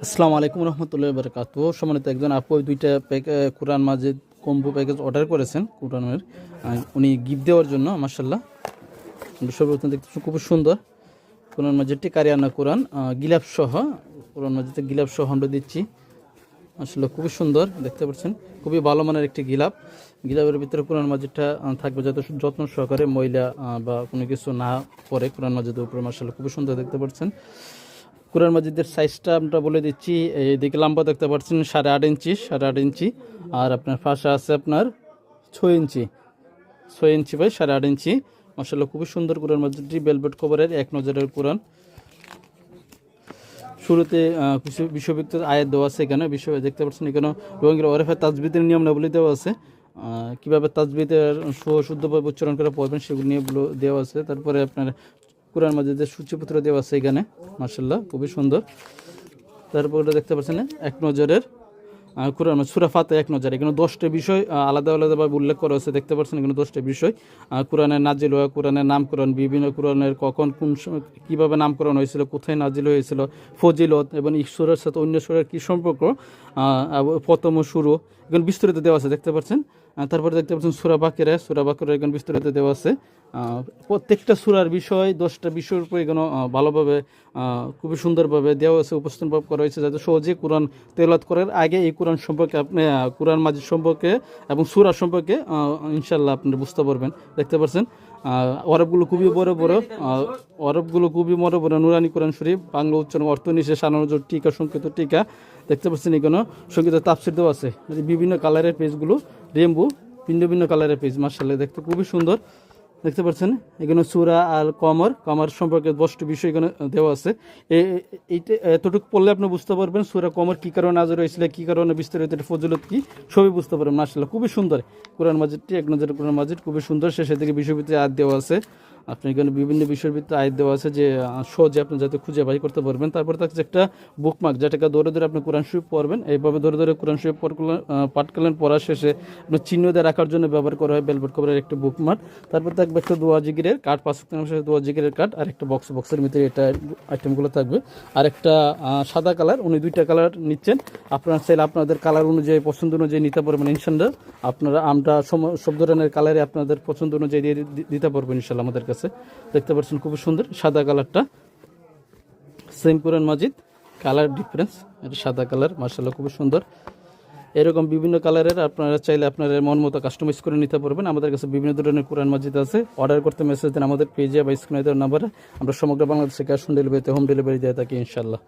আসসালামু আলাইকুম রহমতুল্লাহি বারাকাতুহু। সম্মানিত একজন আপু দুইটা কোরআন মাজিদ কম্বো প্যাকেজ অর্ডার করেছেন কোরআনের, উনি গিফট দেওয়ার জন্য। মাশাআল্লাহ, সর্বপ্রথম দেখতে খুব সুন্দর কোরআন মাজিদটি কারিয়ানা কোরআন গিলাপ সহ, কোরআন মাজিদের গিলাপ সহ আমরা দিচ্ছি। আসলে খুবই সুন্দর দেখতে পাচ্ছেন, খুবই ভালো মানের একটি গিলাপের ভিতরে কোরআন মাজিদটা থাকবে যাতে যত্ন সহকারে ময়লা বা কোনো কিছু না পড়ে কোরআন মাজিদের উপরে। মাশাআল্লাহ খুবই সুন্দর দেখতে পাচ্ছেন। কোরআন মাজিদের সাইজটা আমরা বলে দিচ্ছি, এইদিকে লম্বা দেখতে পাচ্ছেন 8.5 ইঞ্চি, আর আপনার ফাঁসা আছে আপনার 6 ইঞ্চি বাই 8.5 ইঞ্চি। মাশাআল্লাহ খুবই সুন্দর কোরআন মাজিদটি, বেলভেট কভারের এক নজরের কোরআন। শুরুতে কিছু বিশ্ববিদ্যালয় আয়াত দেওয়া আছে, এখানে বিষয় দেখতে পাচ্ছেন এখানে, এবং ওরফে তাজবিদের নিয়মাবলী দেওয়া আছে, কীভাবে তাজবিদের শুদ্ধভাবে উচ্চারণ করে পড়বেন সেগুলো নিয়েগুলো দেওয়া আছে। তারপরে আপনার কোরআন মাজিদের সূচিপত্র দেওয়া আছে এখানে, মাশাআল্লাহ খুবই সুন্দর। তারপরে দেখতে পাচ্ছেন এক নজরের কোরআন সূরা ফাতিহা এক নজর, এখানে 10টা বিষয় আলাদা আলাদাভাবে উল্লেখ করা হয়েছে। দেখতে পাচ্ছেন এখানে 10টা বিষয়, কোরআনের নাজিল হওয়া, কোরআনের নামকরণ, বিভিন্ন কোরআনের কখন কোন সময় কীভাবে নামকরণ হয়েছিল, কোথায় নাজিল হয়েছিল, ফজিলত এবং ঈশ্বরের সাথে অন্য সুরের কী সম্পর্ক, প্রথম শুরু, এখানে বিস্তারিত দেওয়া আছে দেখতে পাচ্ছেন। তারপরে দেখতে পাচ্ছেন সূরা বাকেরা এখানে বিস্তারিত দেওয়া আছে। প্রত্যেকটা সূরার বিষয় 10টা বিষয়ের উপর এখানে ভালোভাবে খুবই সুন্দরভাবে দেওয়া আছে, উপস্থাপন করা হয়েছে যাতে সহজে কোরআন তেলাওয়াত করার আগে এই কোরআন সম্পর্কে আপনি কোরআন মাজিদ সম্পর্কে এবং সূরা সম্পর্কে ইনশাআল্লাহ আপনারা বুঝতে পারবেন। দেখতে পাচ্ছেন অরবগুলো খুবই বড় বড় নুরানি কোরআন শরীফ, বাংলা উচ্চারণ অর্থ নিশে সানানোর টিকা, সংকেত টিকা। দেখতে পাচ্ছেন এখানে সংকেত তাফসীর দেওয়া আছে, বিভিন্ন কালারের পেজগুলো, রেমবো ভিন্ন ভিন্ন কালারের পেজ। মাশাআল্লাহ দেখতে খুবই সুন্দর দেখতে পাচ্ছেন। এখানে সূরা আল কমর সম্পর্কে 10টি বিষয় এখানে দেওয়া আছে। এইটা এতটুকু পড়লে আপনি বুঝতে পারবেন সূরা কমর কী কারণে নাযিল হয়েছিল, কী কারণে বিস্তারিত ফজিলত কী, সবই বুঝতে পারবেন। মাশাআল্লাহ খুবই সুন্দর কোরআন মাজিদটি, এক নজরের কোরআন মাজিদ খুবই সুন্দর। শেষের দিকে বিষয়ভিত্তিক আয়াত দেওয়া আছে, আপনি এখানে বিভিন্ন বিষয়ের ভিত্তিতে আয়াত দেওয়া আছে যে সহজে আপনি যাতে খুঁজে বাই করতে পারবেন। তারপরে থাকছে একটা বুকমার্ক, যেটাকে ধরে ধরে আপনি কোরআন শরীফ পড়বেন। এইভাবে ধরে ধরে কোরআন শরীফ পাঠ করলেন, পড়ার শেষে আপনার চিহ্ন দিয়ে রাখার জন্য ব্যবহার করা হয় বেলভেট কভারের একটা বুকমার্ক। তারপর থাকবে একটা দোয়া জিকিরের কার্ড, 5 ওয়াক্ত দোয়া জিকিরের কার্ড, আর একটা বক্সের ভিতরে এটা আইটেমগুলো থাকবে। আর একটা সাদা কালার, উনি 2টা কালার নিচ্ছেন, আপনারা চাইলে আপনাদের কালার অনুযায়ী পছন্দ অনুযায়ী নিতে পারবেন ইনশাআল্লাহ। আপনারা আমরা সব ধরনের কালারে আপনাদের পছন্দ অনুযায়ী দিয়ে দিতে পারবেন ইনশাআল্লাহ আমাদের কাছে। দেখতে পাচ্ছেন খুব সুন্দর সাদা কালারটা, সেম কোরআন মাজিদ, কালার ডিফারেন্স, এটা সাদা কালার। মাশাআল্লাহ খুব সুন্দর। এরকম বিভিন্ন কালারের আপনারা চাইলে আপনার মন মতো কাস্টমাইজ করে নিতে পারবেন। আমাদের কাছে বিভিন্ন ধরনের কোরআন মাজিদ আছে। অর্ডার করতে মেসেজ দেন আমাদের পেজে বা স্ক্রিনে দেওয়ার নাম্বারে। আমরা সমগ্র বাংলাদেশে ক্যাশ অন ডেলিভারিতে হোম ডেলিভারি দিয়ে থাকি ইনশাআল্লাহ।